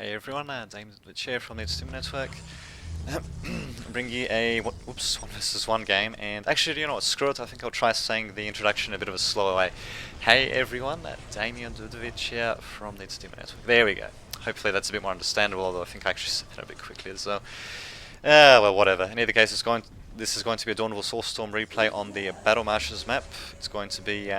Hey everyone, Damon the Chair from the Steam Network. Bring you a one versus one game, and actually, you know what? Screw it. I think I'll try saying the introduction a bit of a slower way. Hey everyone, Damien Dudovic here from the Steam Network. There we go. Hopefully that's a bit more understandable. Although I think I actually said it a bit quickly as well. Well, whatever. In either case, this is going to be a Dawn of a Soulstorm replay on the Battle Marshes map. It's going to be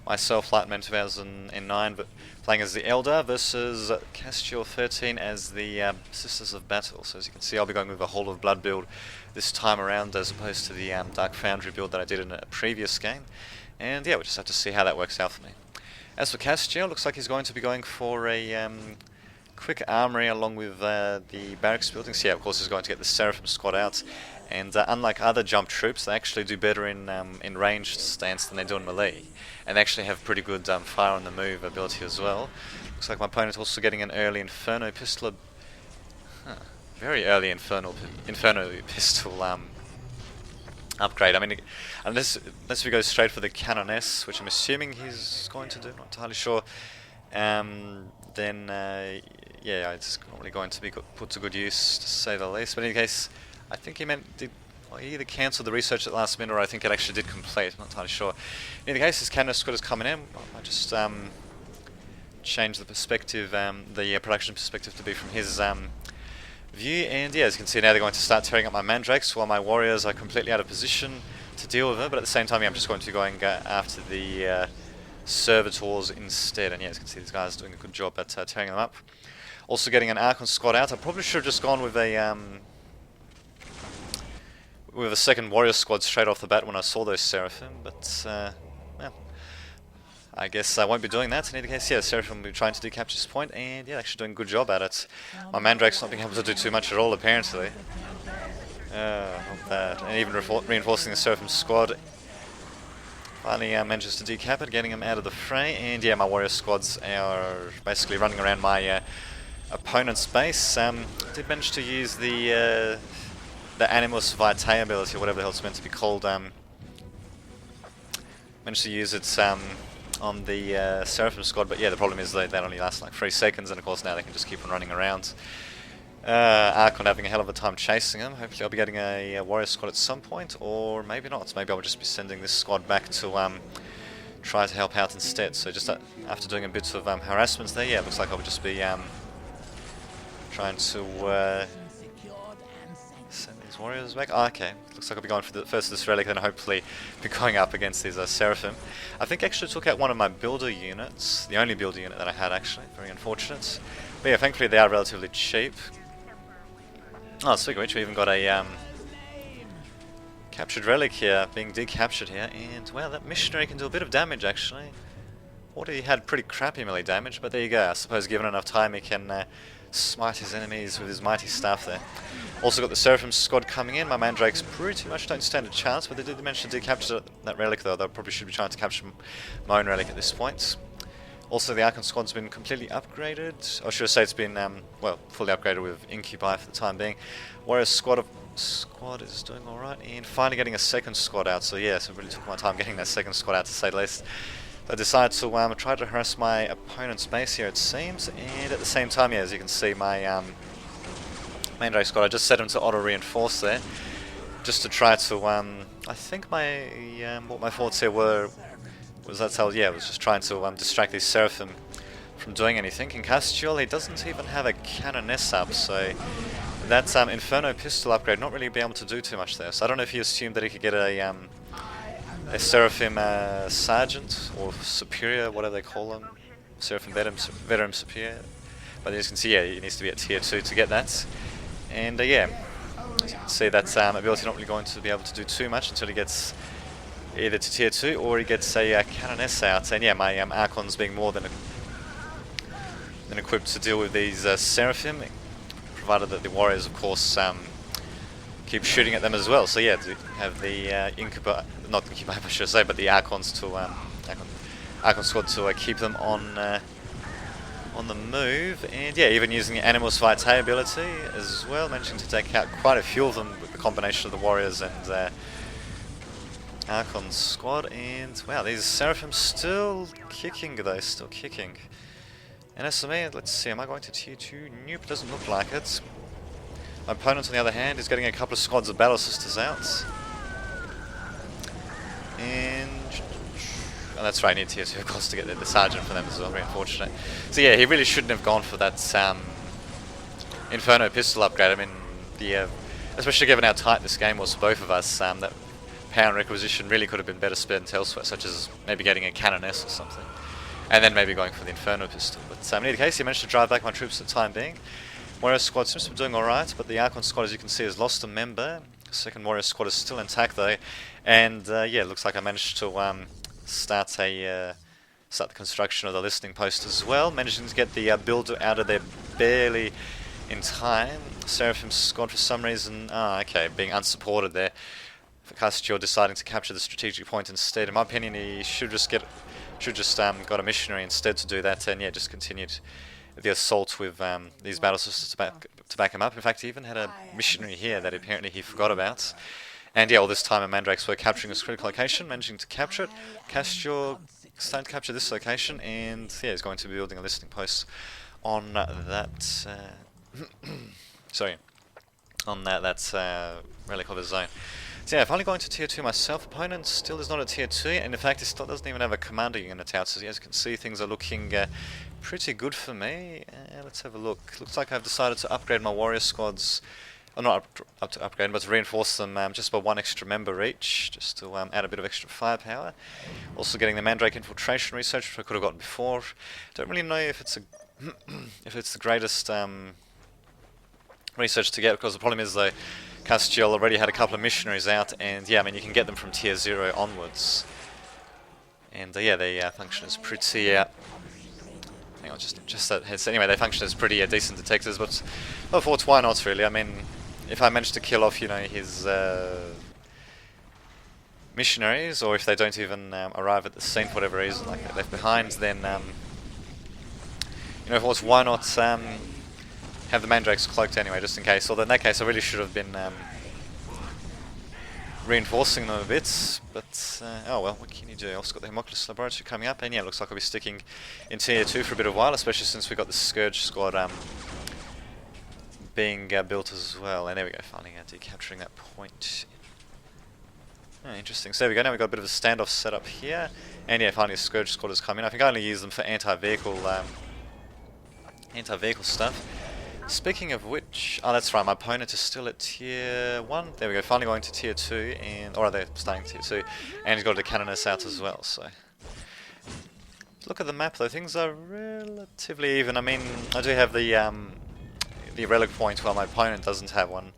myself, Lightman 2009, but playing as the Elder versus Castiel 13 as the Sisters of Battle. So as you can see, I'll be going with a Hall of Blood build this time around, as opposed to the Dark Foundry build that I did in a previous game. And yeah, we'll just have to see how that works out for me. As for Castiel, looks like he's going to be going for a quick armory along with the barracks buildings. Yeah, of course he's going to get the Seraphim squad out, and unlike other jump troops, they actually do better in ranged stance than they do in melee, and they actually have pretty good fire on the move ability as well. Looks like my opponent's also getting an early Inferno pistol, very early Inferno pistol upgrade. I mean, unless we go straight for the Canoness, which I'm assuming he's going to do, not entirely sure, then yeah, it's probably going to be put to good use, to say the least. But in any case, I think he he either cancelled the research at the last minute, or I think it actually did complete. I'm not entirely sure. In any case, his Cannon squad is coming in. I just change the perspective, the production perspective, to be from his view. And yeah, as you can see now, they're going to start tearing up my mandrakes, while my warriors are completely out of position to deal with it. But at the same time, yeah, I'm just going to go after the servitors instead. And yeah, as you can see, these guys are doing a good job at tearing them up. Also getting an Archon squad out. I probably should have just gone with a second warrior squad straight off the bat when I saw those Seraphim, but well, I guess I won't be doing that. In any case, yeah, Seraphim will be trying to do capture this point, and yeah, actually doing a good job at it. My Mandrake's not being able to do too much at all, apparently. Not bad. And even reinforcing the Seraphim squad. Finally manages to decap it, getting him out of the fray, and yeah, my warrior squads are basically running around my opponent's base. Did manage to use the Animus Vitae ability, or whatever the hell it's meant to be called. Managed to use it on the Seraphim squad, but yeah, the problem is that only lasts like 3 seconds, and of course now they can just keep on running around. Archon having a hell of a time chasing him. Hopefully I'll be getting a warrior squad at some point, or maybe not. Maybe I'll just be sending this squad back to try to help out instead. So just after doing a bit of harassments there, yeah, it looks like I'll just be trying to send these warriors back. Oh, okay, looks like I'll be going for the first this relic, then hopefully be going up against these Seraphim. I think I actually took out one of my builder units, the only builder unit that I had actually, very unfortunate. But yeah, thankfully they are relatively cheap. Oh, speaking of which, we even got a captured relic here, being decaptured here, and well, that missionary can do a bit of damage actually. Thought he had pretty crappy melee damage, but there you go. I suppose given enough time he can smite his enemies with his mighty staff there. Also got the Seraphim squad coming in. My Mandrakes pretty much don't stand a chance, but they did manage to decapture that relic though. They probably should be trying to capture my own relic at this point. Also the Archon squad's been completely upgraded. Or should I say it's been, well, fully upgraded with Incubi for the time being. Whereas squad is doing alright, and finally getting a second squad out. So yeah, so it really took my time getting that second squad out, to say the least. I decided to try to harass my opponent's base here, it seems, and at the same time, yeah, as you can see, my Mandrake squad, I just set him to auto-reinforce there, just to try to, I think what my thoughts here was just trying to distract these Seraphim from doing anything. In Castiel, he doesn't even have a Canoness up, so that Inferno pistol upgrade not really be able to do too much there. So I don't know if he assumed that he could get a Seraphim Sergeant, or Superior, whatever they call them, Seraphim Veteran Superior. But as you can see, yeah, he needs to be at tier 2 to get that. And yeah, as you can see, that ability not really going to be able to do too much until he gets either to tier 2 or he gets a Canoness out. And yeah, my Archon's being more than equipped to deal with these Seraphim, provided that the warriors, of course, keep shooting at them as well. So yeah, to have the not the Incubi, I should say, but the Archons to Archon squad to keep them on the move, and yeah, even using the Animus Vitae ability as well, managing to take out quite a few of them with the combination of the warriors and Archon squad. And wow, these Seraphim still kicking though, still kicking. And as for me, let's see, am I going to tier 2? Nope, doesn't look like it. My opponent, on the other hand, is getting a couple of squads of Battle Sisters out. And that's right, I need tier 2 of course to get the Sergeant for them as well, very unfortunate. So yeah, he really shouldn't have gone for that Inferno pistol upgrade. I mean, especially given how tight this game was for both of us, that power requisition really could have been better spent elsewhere, such as maybe getting a Canoness or something. And then maybe going for the Inferno pistol. But in either case, he managed to drive back my troops for the time being. Warrior squad seems to be doing alright, but the Archon squad, as you can see, has lost a member. The second Warrior squad is still intact though. And yeah, it looks like I managed to start the construction of the listening post as well. Managing to get the builder out of there barely in time. Seraphim's squad for some reason, okay, being unsupported there. For Castiel deciding to capture the strategic point instead. In my opinion, he should just got a missionary instead to do that, and yeah, just continued the assault with these battle sisters to back him up. In fact, he even had a missionary here that apparently he forgot about. And yeah, all this time, Mandrakes were capturing this critical location, managing to capture it. Castiel starting to capture this location, and yeah, he's going to be building a listening post on that. On that relic of his zone. So yeah, finally going to tier 2 myself. Opponent still is not at tier 2, and in fact he still doesn't even have a commander unit out, so as you can see things are looking pretty good for me. Let's have a look. Looks like I've decided to upgrade my warrior squads, not up to upgrade, but to reinforce them just by 1 extra member each, just to add a bit of extra firepower. Also getting the Mandrake infiltration research, which I could have gotten before. Don't really know if it's if it's the greatest research to get, because the problem is though, Castiel already had a couple of missionaries out, and yeah, I mean you can get them from tier 0 onwards. And yeah, they function as pretty. Hang on, just that. So anyway, they function as pretty decent detectors, but I thought why not really? I mean, if I manage to kill off, you know, his missionaries, or if they don't even arrive at the scene for whatever reason, like they're left behind, then you know, of course, why not have the Mandrakes cloaked anyway, just in case. Although in that case I really should have been reinforcing them a bit, but oh well, what can you do? Also got the Hermoculus Laboratory coming up, and yeah, looks like I'll be sticking in tier 2 for a bit of a while, especially since we got the Scourge squad being built as well. And there we go, finally decapturing that point. Oh, interesting. So there we go, now we've got a bit of a standoff set up here, and yeah, finally a Scourge squad has come in. I think I only use them for anti-vehicle stuff. Speaking of which, oh that's right, my opponent is still at tier 1. There we go, finally going to tier 2, and or they're starting tier 2, and he's got a Canoness out as well, so. Look at the map though, things are relatively even. I mean, I do have the relic point while my opponent doesn't have one.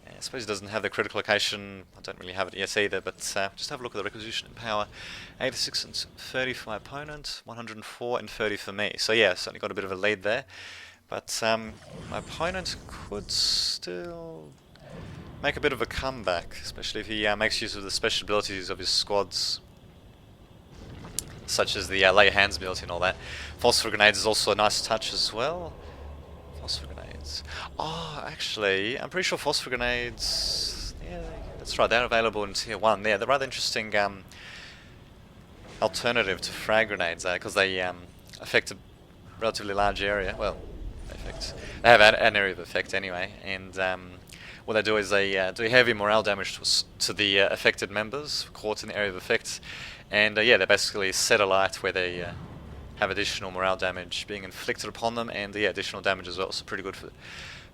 I suppose he doesn't have the critical location, I don't really have it yet either, but just have a look at the requisition and power. 86 and 30 for my opponent, 104 and 30 for me. So yeah, certainly got a bit of a lead there. But my opponent could still make a bit of a comeback, especially if he makes use of the special abilities of his squads, such as the lay hands ability and all that. Phosphor grenades is also a nice touch as well. Phosphor grenades. Oh, actually, I'm pretty sure phosphor grenades. Yeah, that's right. They're available in tier 1. They're rather interesting alternative to frag grenades, because they affect a relatively large area. Well. They have an area of effect anyway, and what they do is they do heavy morale damage to the affected members caught in the area of effect, and yeah, they basically set alight where they have additional morale damage being inflicted upon them, and yeah, additional damage as well. So pretty good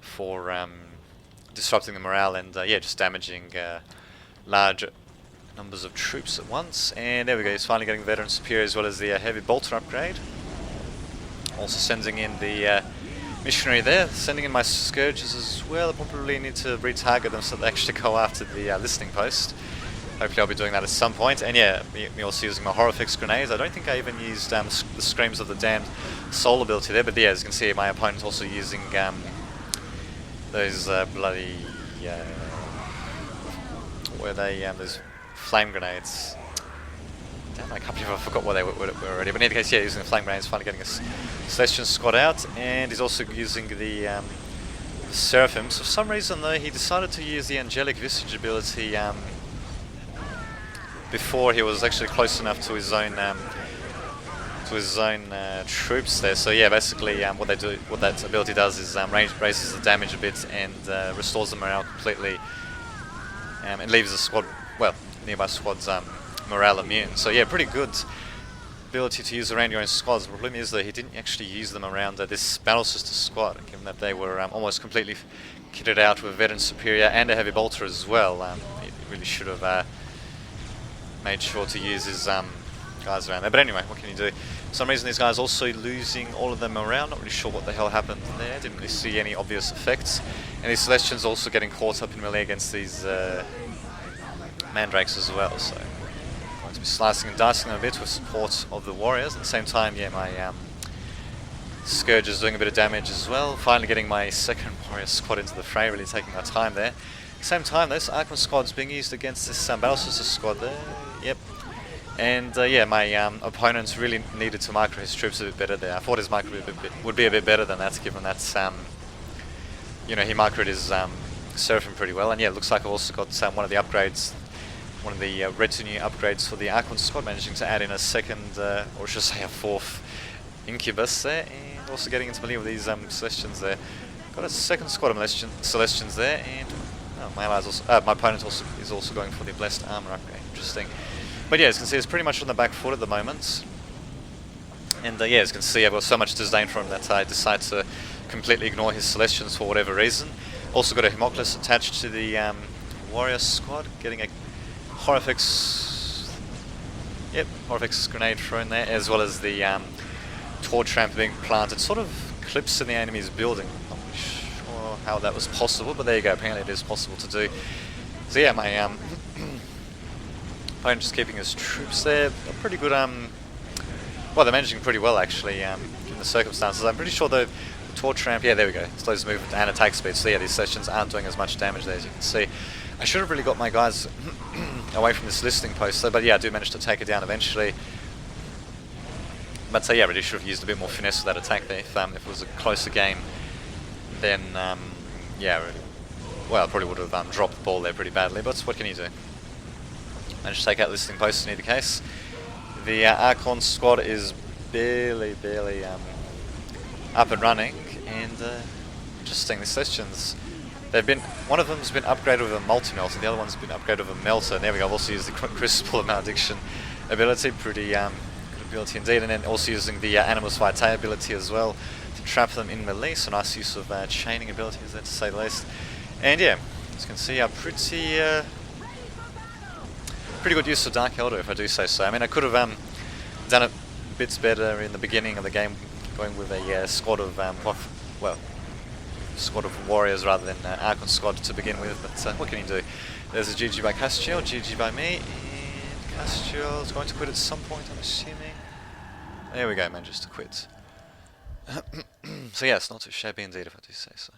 for disrupting the morale and yeah, just damaging large numbers of troops at once. And there we go. He's finally getting Veteran Superior as well as the heavy bolter upgrade. Also sending in the missionary there, sending in my Scourges as well. I probably need to retarget them so they actually go after the listening post. Hopefully I'll be doing that at some point. And yeah, me also using my Horrifix grenades. I don't think I even used the Screams of the Damned soul ability there, but yeah, as you can see, my opponent's also using those bloody where they those flame grenades. Damn, I can't believe I forgot what they were already. But in any case, yeah, using the flame grenades, finally getting a Celestian squad out, and he's also using the Seraphim. So for some reason though, he decided to use the Angelic Visage ability before he was actually close enough to his own to his own troops there. So yeah, basically what that ability does is raises the damage a bit and restores the morale completely. It leaves the squad, well, nearby squad's morale immune. So yeah, pretty good ability to use around your own squads. The problem is though he didn't actually use them around this Battle Sister squad, given that they were almost completely kitted out with Veteran Superior and a Heavy Bolter as well. He really should have made sure to use his guys around there. But anyway, what can you do? For some reason these guys also losing all of them around. Not really sure what the hell happened there. Didn't really see any obvious effects. And these Celestians also getting caught up in melee against these Mandrakes as well. So going to be slicing and dicing them a bit with support of the warriors. At the same time, yeah, my Scourge is doing a bit of damage as well. Finally getting my second warrior squad into the fray, really taking my time there. At the same time, this Archon squad's being used against this Battle Sister squad there. Yep. And yeah, my opponents really needed to micro his troops a bit better there. I thought his micro would be a bit better than that, given that you know, he microed his Seraphim pretty well. And yeah, it looks like I also got one of the upgrades, one of the retinue upgrades for the Archon squad, managing to add in a second, or should I say a fourth Incubus there, and also getting into melee with these Celestians there. Got a second squad of Celestians there, and my opponent is also going for the Blessed Armor upgrade. Interesting. But yeah, as you can see, it's pretty much on the back foot at the moment. And yeah, as you can see, I've got so much disdain for him that I decide to completely ignore his Celestians for whatever reason. Also got a Hemoclus attached to the warrior squad, getting a Horrifex, Horrifex grenade thrown there, as well as the Torch Ramp being planted, sort of clips in the enemy's building. Not really sure how that was possible, but there you go, apparently it is possible to do. So yeah, my opponent just keeping his troops there. Pretty good, well, they're managing pretty well actually, in the circumstances. I'm pretty sure the Torch Ramp, yeah, there we go, slows movement and attack speed. So yeah, these sessions aren't doing as much damage there, as you can see. I should have really got my guys away from this listing post though, but yeah, I do manage to take it down eventually. But so yeah, I really should have used a bit more finesse with that attack there. If it was a closer game, then yeah, really, well, I probably would have dropped the ball there pretty badly. But what can you do? Managed to take out listing posts in either case. The Archon squad is barely up and running, and interesting. The Celestians, one of them's been upgraded with a multi-melter, the other one's been upgraded with a melter. And there we go. I've also used the Crucible of Malediction ability, pretty good ability indeed, and then also using the Animus Vitae ability as well to trap them in melee. So nice use of chaining abilities there, to say the least. And yeah, as you can see, pretty good use of Dark Elder, if I do say so. I mean, I could have done it bits better in the beginning of the game, going with a squad of squad of warriors rather than Archon squad to begin with. But what can you do? There's a GG by Castiel, GG by me, and Castiel is going to quit at some point, I'm assuming. There we go, manages to quit. So yeah, it's not too shabby indeed, if I do say so.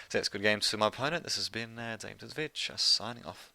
So yeah, it's a good game to my opponent. This has been Dame Vidge, signing off.